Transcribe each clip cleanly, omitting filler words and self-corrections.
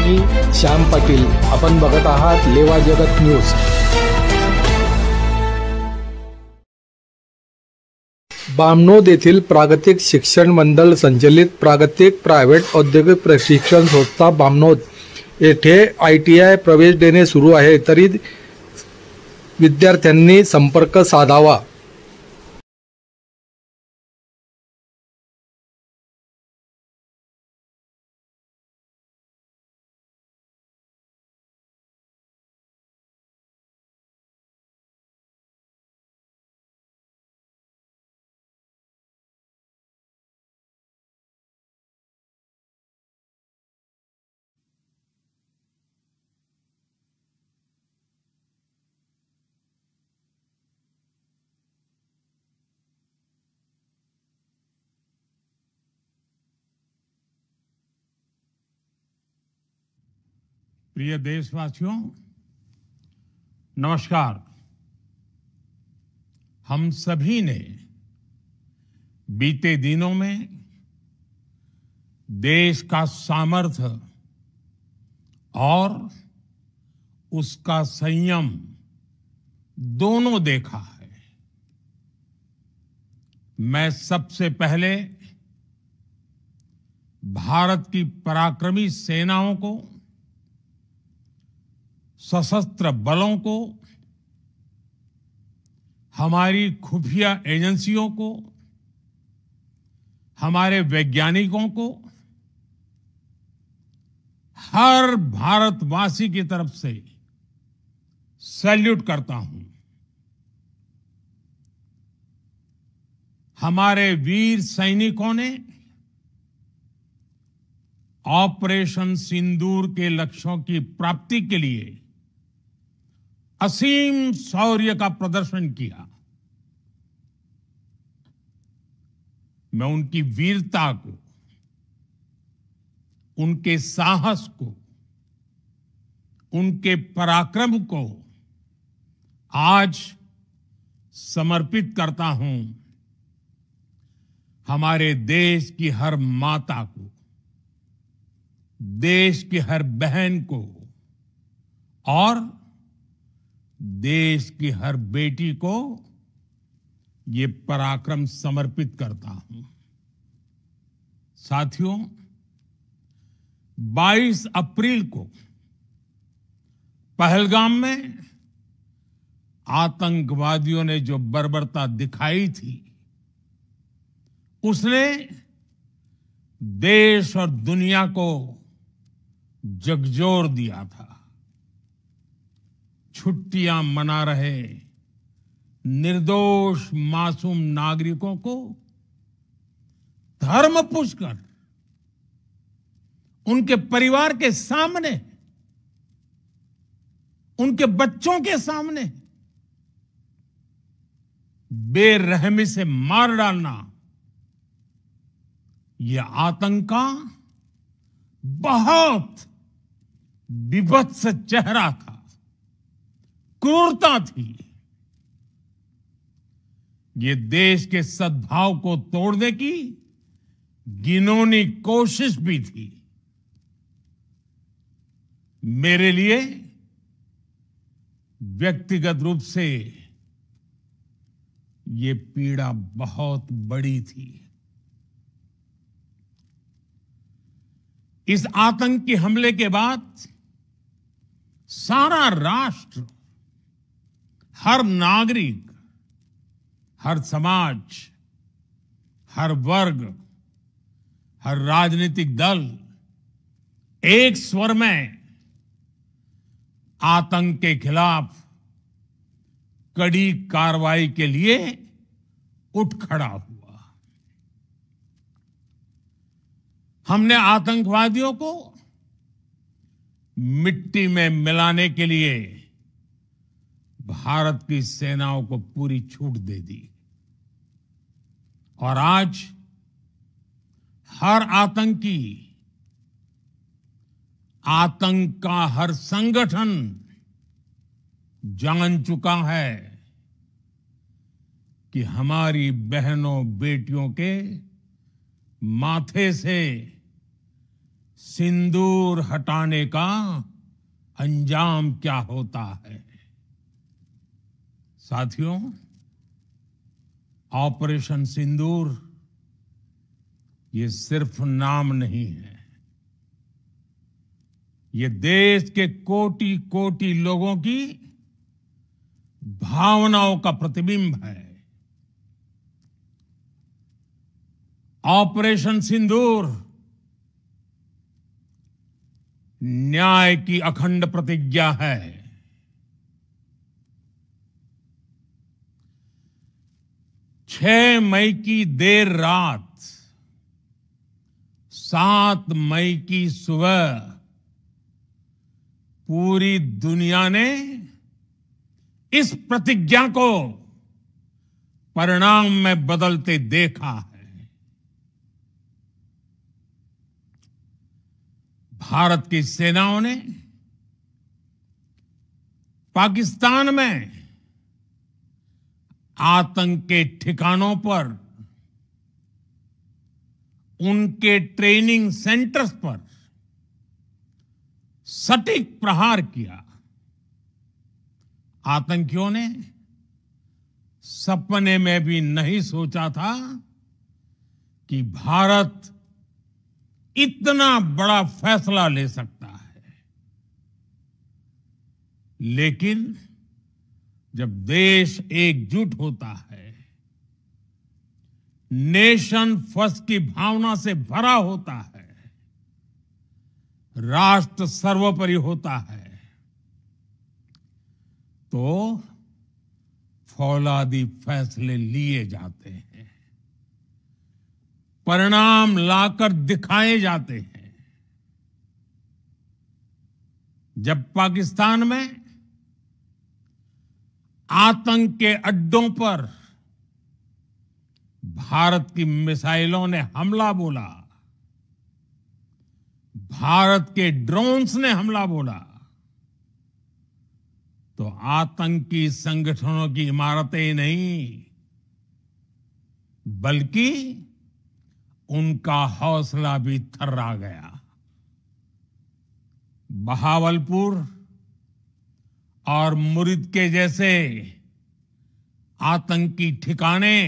मी श्याम पाटील. आपण बघत आहात लेवा जगत न्यूज. बामनोद येथील प्रागतिक शिक्षण मंडळ संचलित प्रागतिक प्रायव्हेट औद्योगिक प्रशिक्षण संस्था बामनोद येथे ITI प्रवेश देणे सुरू आहे, तरी विद्यार्थ्यांनी संपर्क साधावा. प्रिय देशवासियों, नमस्कार. हम सभी ने बीते दिनों में देश का सामर्थ्य और उसका संयम दोनों देखा है. मैं सबसे पहले भारत की पराक्रमी सेनाओं को, सशस्त्र बलों को, हमारी खुफिया एजेंसियों को, हमारे वैज्ञानिकों को, हर भारतवासी की तरफ से सैल्यूट करता हूं. हमारे वीर सैनिकों ने ऑपरेशन सिंदूर के लक्ष्यों की प्राप्ति के लिए असीम शौर्य का प्रदर्शन किया. मैं उनकी वीरता को, उनके साहस को, उनके पराक्रम को आज समर्पित करता हूं. हमारे देश की हर माता को, देश की हर बहन को और देश की हर बेटी को ये पराक्रम समर्पित करता हूं. साथियों, 22 अप्रैल को पहलगाम में आतंकवादियों ने जो बर्बरता दिखाई थी, उसने देश और दुनिया को झकझोर दिया था. छुट्टियां मना रहे निर्दोष मासूम नागरिकों को धर्म पूछकर उनके परिवार के सामने, उनके बच्चों के सामने बेरहमी से मार डालना, यह आतंक का बहुत विभत्स चेहरा था, क्रूरता थी. ये देश के सद्भाव को तोड़ने की घिनौनी कोशिश भी थी. मेरे लिए व्यक्तिगत रूप से ये पीड़ा बहुत बड़ी थी. इस आतंकी हमले के बाद सारा राष्ट्र, हर नागरिक, हर समाज, हर वर्ग, हर राजनीतिक दल एक स्वर में आतंक के खिलाफ कड़ी कार्रवाई के लिए उठ खड़ा हुआ. हमने आतंकवादियों को मिट्टी में मिलाने के लिए भारत की सेनाओं को पूरी छूट दे दी. और आज हर आतंकी, आतंक का हर संगठन जान चुका है कि हमारी बहनों बेटियों के माथे से सिंदूर हटाने का अंजाम क्या होता है। साथियों, ऑपरेशन सिंदूर ये सिर्फ नाम नहीं है, ये देश के कोटि कोटि लोगों की भावनाओं का प्रतिबिंब है। ऑपरेशन सिंदूर न्याय की अखंड प्रतिज्ञा है। 6 मई की देर रात, 7 मई की सुबह पूरी दुनिया ने इस प्रतिज्ञा को परिणाम में बदलते देखा है। भारत की सेनाओं ने पाकिस्तान में आतंक के ठिकानों पर, उनके ट्रेनिंग सेंटर्स पर सटीक प्रहार किया। आतंकियों ने सपने में भी नहीं सोचा था कि भारत इतना बड़ा फैसला ले सकता है। लेकिन जब देश एकजुट होता है, नेशन फर्स्ट की भावना से भरा होता है, राष्ट्र सर्वोपरि होता है, तो फौलादी फैसले लिए जाते हैं, परिणाम लाकर दिखाए जाते हैं। जब पाकिस्तान में आतंक के अड्डों पर भारत की मिसाइलों ने हमला बोला, भारत के ड्रोन्स ने हमला बोला, तो आतंकी संगठनों की इमारतें नहीं, बल्कि उनका हौसला भी थर्रा गया। बहावलपुर और मुरिद के जैसे आतंकी ठिकाने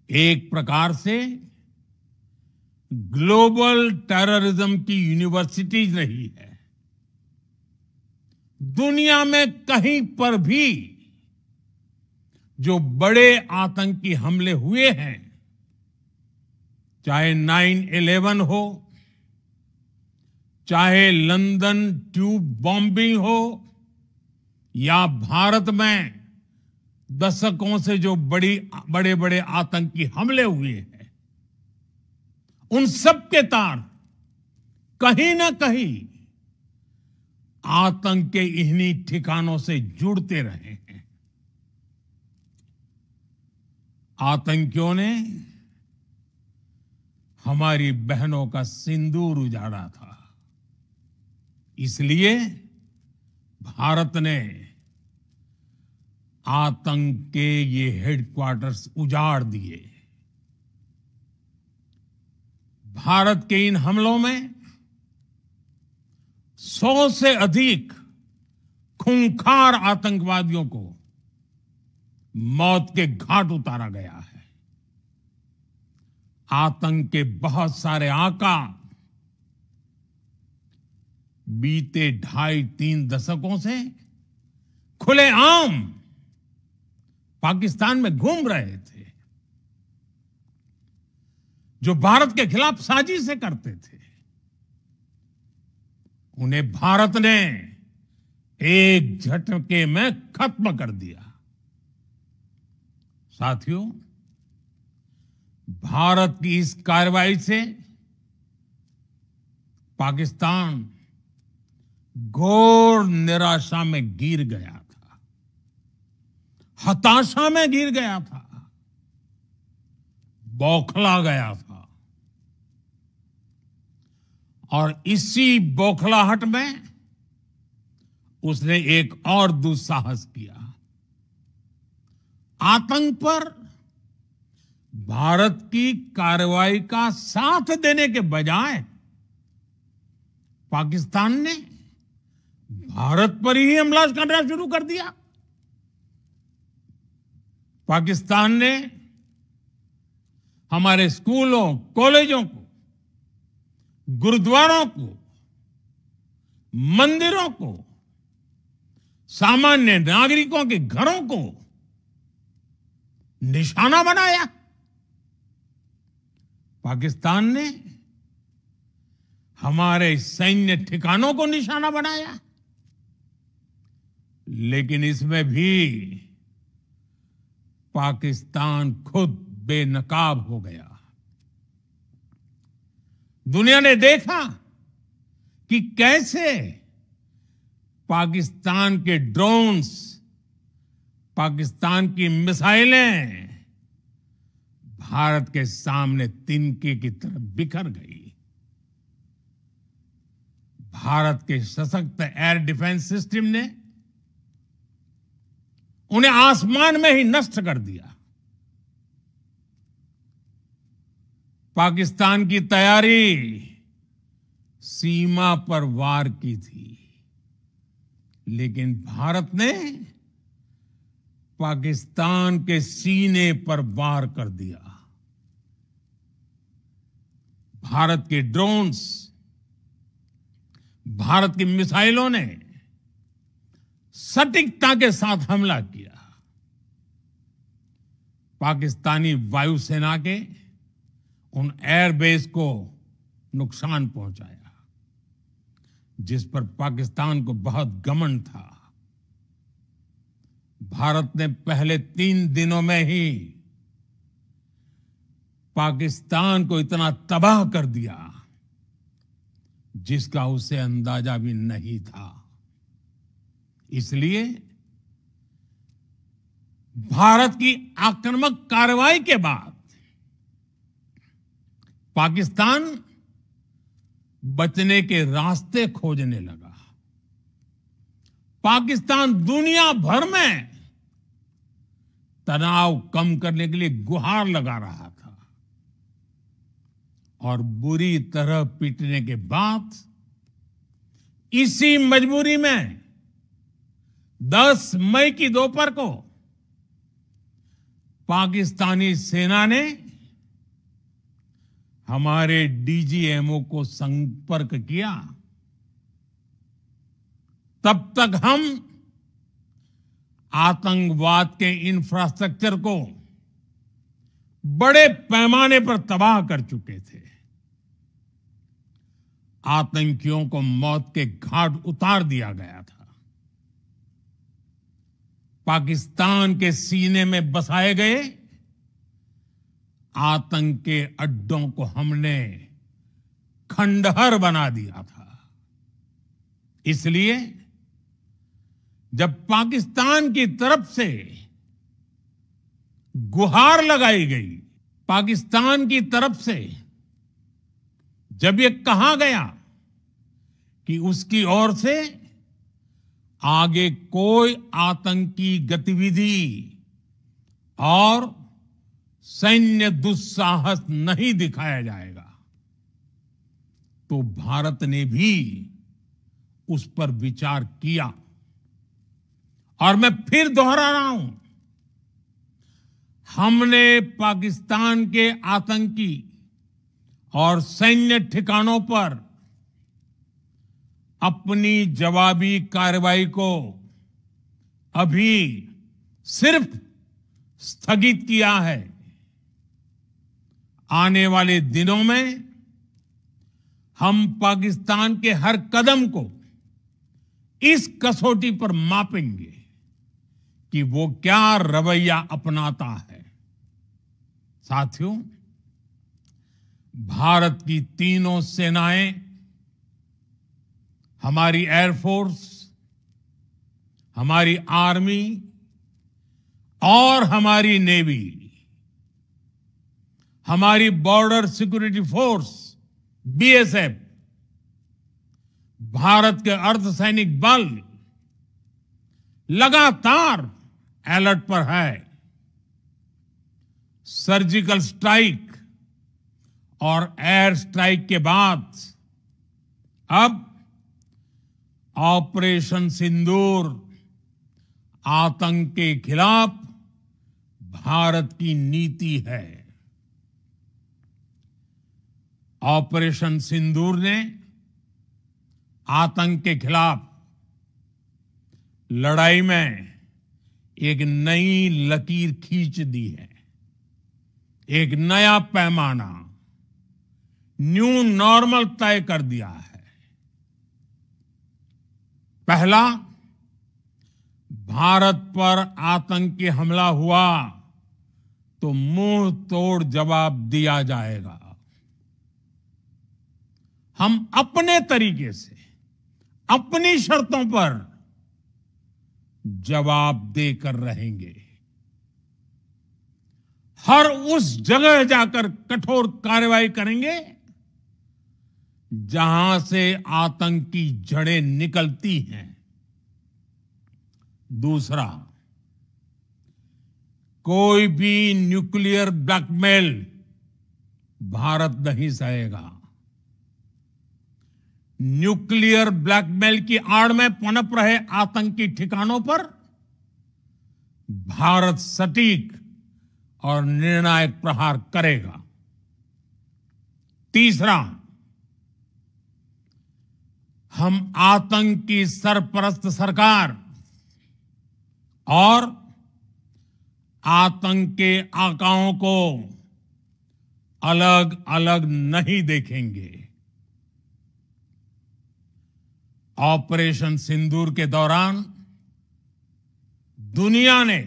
एक प्रकार से ग्लोबल टेररिज्म की यूनिवर्सिटीज रही है। दुनिया में कहीं पर भी जो बड़े आतंकी हमले हुए हैं, चाहे 9/11 हो, चाहे लंदन ट्यूब बॉम्बिंग हो, या भारत में दशकों से जो बड़े बड़े आतंकी हमले हुए हैं, उन सब के तार कहीं ना कहीं आतंक के इन्हीं ठिकानों से जुड़ते रहे हैं। आतंकियों ने हमारी बहनों का सिंदूर उजाड़ा था, इसलिए भारत ने आतंक के ये हेडक्वार्टर्स उजाड़ दिए। भारत के इन हमलों में 100 से अधिक खूंखार आतंकवादियों को मौत के घाट उतारा गया है। आतंक के बहुत सारे आका बीते 2.5-3 दशकों से खुलेआम पाकिस्तान में घूम रहे थे, जो भारत के खिलाफ साजिशें करते थे। उन्हें भारत ने एक झटके में खत्म कर दिया। साथियों, भारत की इस कार्रवाई से पाकिस्तान घोर निराशा में गिर गया था, हताशा में गिर गया था, बौखला गया था। और इसी बौखलाहट में उसने एक और दुस्साहस किया। आतंक पर भारत की कार्रवाई का साथ देने के बजाय पाकिस्तान ने भारत पर ही हमला करना शुरू कर दिया। पाकिस्तान ने हमारे स्कूलों, कॉलेजों को, गुरुद्वारों को, मंदिरों को, सामान्य नागरिकों के घरों को निशाना बनाया। पाकिस्तान ने हमारे सैन्य ठिकानों को निशाना बनाया। लेकिन इसमें भी पाकिस्तान खुद बेनकाब हो गया। दुनिया ने देखा कि कैसे पाकिस्तान के ड्रोन्स, पाकिस्तान की मिसाइलें भारत के सामने तिनके की तरह बिखर गई। भारत के सशक्त एयर डिफेंस सिस्टम ने उन्हें आसमान में ही नष्ट कर दिया। पाकिस्तान की तैयारी सीमा पर वार की थी, लेकिन भारत ने पाकिस्तान के सीने पर वार कर दिया। भारत के ड्रोन्स, भारत की मिसाइलों ने सटीकता के साथ हमला किया। पाकिस्तानी वायुसेना के उन एयरबेस को नुकसान पहुंचाया, जिस पर पाकिस्तान को बहुत घमंड था। भारत ने पहले 3 दिनों में ही पाकिस्तान को इतना तबाह कर दिया जिसका उसे अंदाजा भी नहीं था। इसलिए भारत की आक्रामक कार्रवाई के बाद पाकिस्तान बचने के रास्ते खोजने लगा। पाकिस्तान दुनिया भर में तनाव कम करने के लिए गुहार लगा रहा था और बुरी तरह पीटने के बाद इसी मजबूरी में 10 मई की दोपहर को पाकिस्तानी सेना ने हमारे डीजीएमओ को संपर्क किया। तब तक हम आतंकवाद के इंफ्रास्ट्रक्चर को बड़े पैमाने पर तबाह कर चुके थे। आतंकियों को मौत के घाट उतार दिया गया था। पाकिस्तान के सीने में बसाए गए आतंक के अड्डों को हमने खंडहर बना दिया था। इसलिए जब पाकिस्तान की तरफ से गुहार लगाई गई, पाकिस्तान की तरफ से जब ये कहा गया कि उसकी ओर से आगे कोई आतंकी गतिविधि और सैन्य दुस्साहस नहीं दिखाया जाएगा, तो भारत ने भी उस पर विचार किया। और मैं फिर दोहरा रहा हूं, हमने पाकिस्तान के आतंकी और सैन्य ठिकानों पर अपनी जवाबी कार्रवाई को अभी सिर्फ स्थगित किया है। आने वाले दिनों में हम पाकिस्तान के हर कदम को इस कसौटी पर मापेंगे कि वो क्या रवैया अपनाता है। साथियों, भारत की तीनों सेनाएं, हमारी एयरफोर्स, हमारी आर्मी और हमारी नेवी, हमारी border security force BSF, Bharat के अर्धसैनिक बल लगातार अलर्ट पर है। सर्जिकल स्ट्राइक और एयर स्ट्राइक के बाद अब ऑपरेशन सिंदूर आतंक के खिलाफ भारत की नीति है। ऑपरेशन सिंदूर ने आतंक के खिलाफ लड़ाई में एक नई लकीर खींच दी है, एक नया पैमाना, न्यू नॉर्मल तय कर दिया है। पहला, भारत पर आतंकी हमला हुआ तो मुंह तोड़ जवाब दिया जाएगा। हम अपने तरीके से, अपनी शर्तों पर जवाब देकर रहेंगे। हर उस जगह जाकर कठोर कार्रवाई करेंगे जहां से आतंक की जड़ें निकलती हैं। दूसरा, कोई भी न्यूक्लियर ब्लैकमेल भारत नहीं सहेगा। न्यूक्लियर ब्लैकमेल की आड़ में पनप रहे आतंकी ठिकानों पर भारत सटीक और निर्णायक प्रहार करेगा। तीसरा, हम आतंक की सरपरस्त सरकार और आतंक के आकाओं को अलग अलग नहीं देखेंगे। ऑपरेशन सिंदूर के दौरान दुनिया ने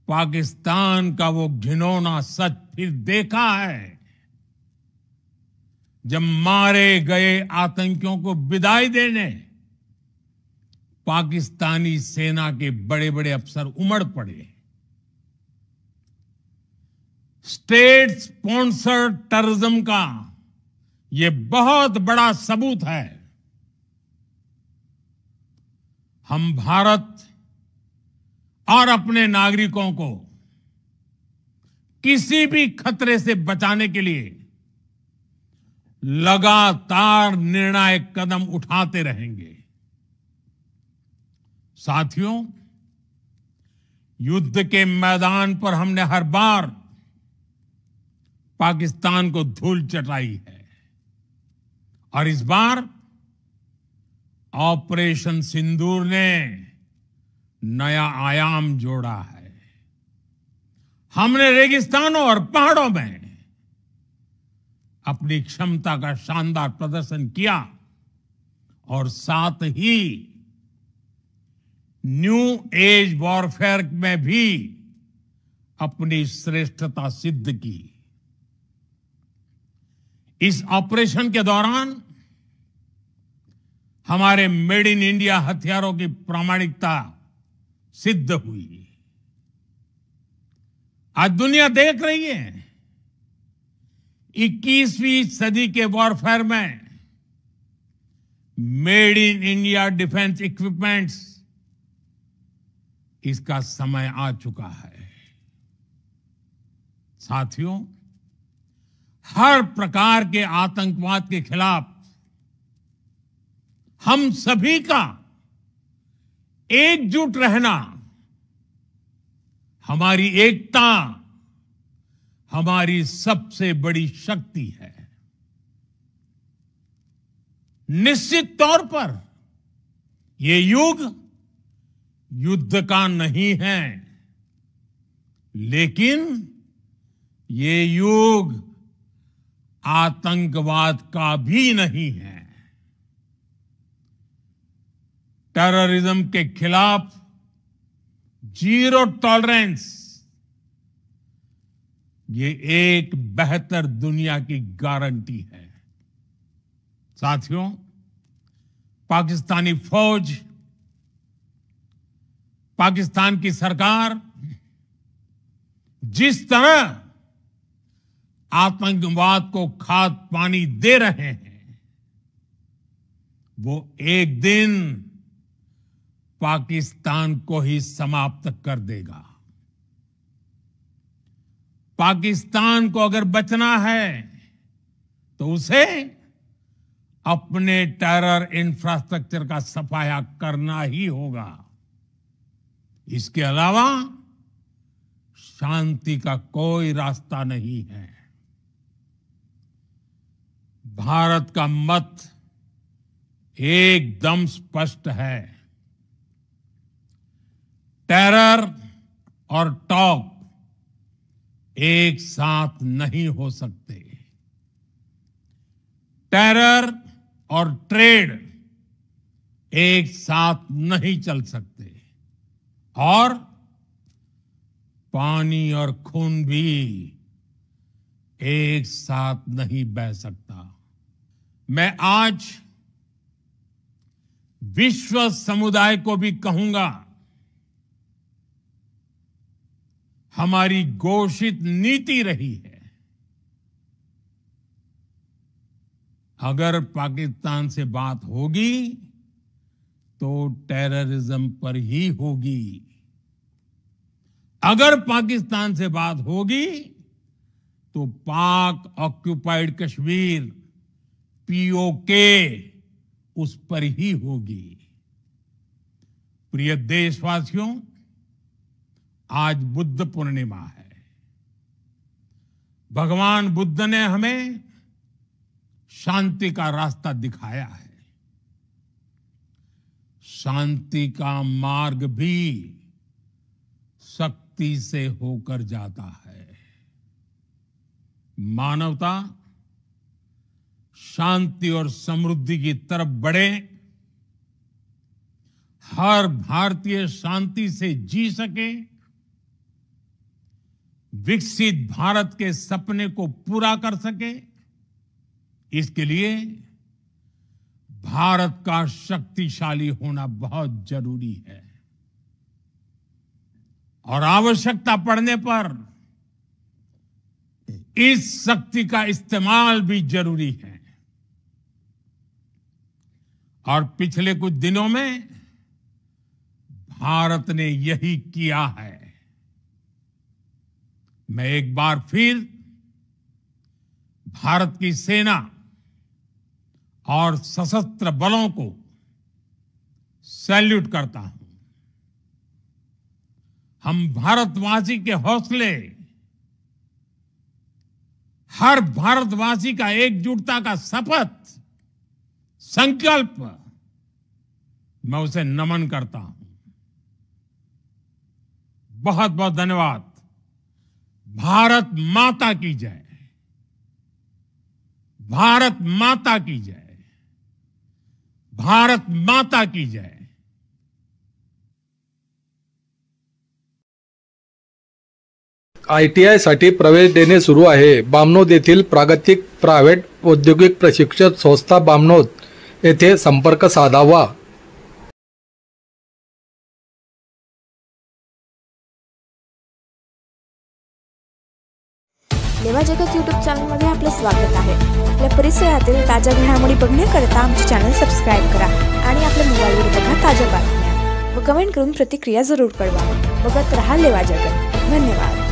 पाकिस्तान का वो घिनौना सच फिर देखा है, जब मारे गए आतंकियों को विदाई देने पाकिस्तानी सेना के बड़े बड़े अफसर उमड़ पड़े। स्टेट स्पॉन्सर्ड टेररिज्म का ये बहुत बड़ा सबूत है। हम भारत और अपने नागरिकों को किसी भी खतरे से बचाने के लिए लगातार निर्णायक कदम उठाते रहेंगे। साथियों, युद्ध के मैदान पर हमने हर बार पाकिस्तान को धूल चटाई है और इस बार ऑपरेशन सिंदूर ने नया आयाम जोड़ा है। हमने रेगिस्तानों और पहाड़ों में अपनी क्षमता का शानदार प्रदर्शन किया और साथ ही न्यू एज वॉरफेयर में भी अपनी श्रेष्ठता सिद्ध की। इस ऑपरेशन के दौरान हमारे मेड इन इंडिया हथियारों की प्रामाणिकता सिद्ध हुई। आज दुनिया देख रही है 21वीं सदी के वॉरफेयर में made in India defence equipments, इसका समय आ चुका है। साथियों, हर प्रकार के आतंकवाद के खिलाफ हम सभी का एकजुट रहना, हमारी एकता हमारी सबसे बड़ी शक्ति है। निश्चित तौर पर ये युग युद्ध का नहीं है, लेकिन ये युग आतंकवाद का भी नहीं है। टेररिज्म के खिलाफ जीरो टॉलरेंस, ये एक बेहतर दुनिया की गारंटी है। साथियों, पाकिस्तानी फौज, पाकिस्तान की सरकार जिस तरह आतंकवाद को खाद पानी दे रहे हैं, वो एक दिन पाकिस्तान को ही समाप्त कर देगा। पाकिस्तान को अगर बचना है तो उसे अपने टेरर इंफ्रास्ट्रक्चर का सफाया करना ही होगा। इसके अलावा शांति का कोई रास्ता नहीं है। भारत का मत एकदम स्पष्ट है। टेरर और टॉक एक साथ नहीं हो सकते। टेरर और ट्रेड एक साथ नहीं चल सकते और पानी और खून भी एक साथ नहीं बह सकता। मैं आज विश्व समुदाय को भी कहूंगा, हमारी घोषित नीति रही है, अगर पाकिस्तान से बात होगी तो टेररिज्म पर ही होगी। अगर पाकिस्तान से बात होगी तो पाक ऑक्युपाइड कश्मीर पीओके उस पर ही होगी। प्रिय देशवासियों, आज बुद्ध पूर्णिमा है। भगवान बुद्ध ने हमें शांति का रास्ता दिखाया है। शांति का मार्ग भी शक्ति से होकर जाता है। मानवता शांति और समृद्धि की तरफ बढ़े, हर भारतीय शांति से जी सके, विकसित भारत के सपने को पूरा कर सके, इसके लिए भारत का शक्तिशाली होना बहुत जरूरी है। और आवश्यकता पड़ने पर इस शक्ति का इस्तेमाल भी जरूरी है। और पिछले कुछ दिनों में भारत ने यही किया है। मैं एक बार फिर भारत की सेना और सशस्त्र बलों को सैल्यूट करता हूं। हम भारतवासी के हौसले, हर भारतवासी का एकजुटता का शपथ, संकल्प, मैं उसे नमन करता हूं। बहुत बहुत धन्यवाद। भारत माता की जय। भारत माता की जय। भारत माता की जय। ITI साठी प्रवेश देणे सुरू आहे। बामनोद येथील प्रागतिक प्रायव्हेट औद्योगिक प्रशिक्षण संस्था बामनोद येथे संपर्क साधावा। लेवा जगत यूट्यूब चॅनलमध्ये आपले स्वागत आहे। आपल्या परिसरातील ताज्या घडामोडी बघण्याकरता आमचे चॅनल सबस्क्राइब करा आणि आपल्या मोबाईलवर बघा ताज्या बातम्या व कमेंट करून प्रतिक्रिया जरूर कळवा। बघत रहा लेवा जगत। धन्यवाद।